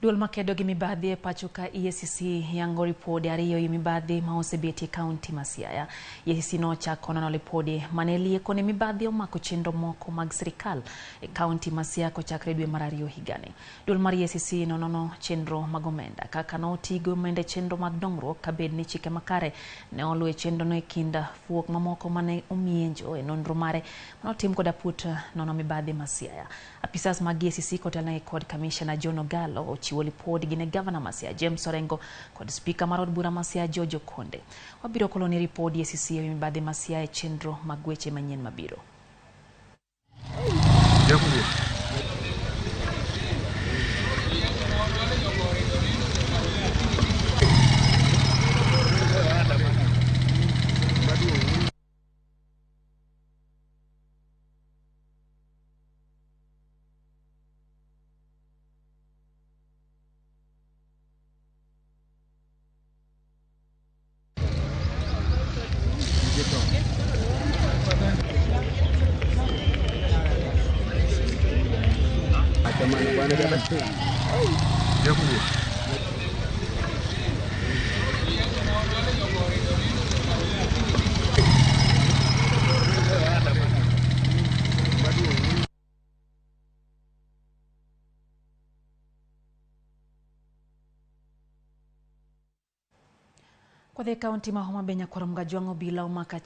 Duol makedo gi mibadhi e pacho ka EACC yango ripode ariyo yi mibadhi ma osebeti e kaunti ma Siaya. EACC nochako nono ripode mane lieko ne mibadhi omako chenro moko mag sirkal e kaunti ma Siaya kochakre dwe mar ariyo higani. Duol mar EACC nonono chenro mag omenda kaka notigo omenda chenro mag dongruok kabed ni chike makare ne oluwe chenro no e kind fuok mamoko mane omienjo e nonro mare manotim kod aput nono mibadhi ma Siaya. Apisas mag EACC kotelne kod Commissioner John Ogallo chiwo lipod gi ne Governor ma Siaya James Orengo kod Speaker mar od bura ma Siaya George Okonde. Wabiro koloni ripod EACC e mibadhi ma Siaya e chenro mag weche manyien mabiro. Kwa the kaunti ma Homa Bay Nyakwaro Mgajwango bila umaka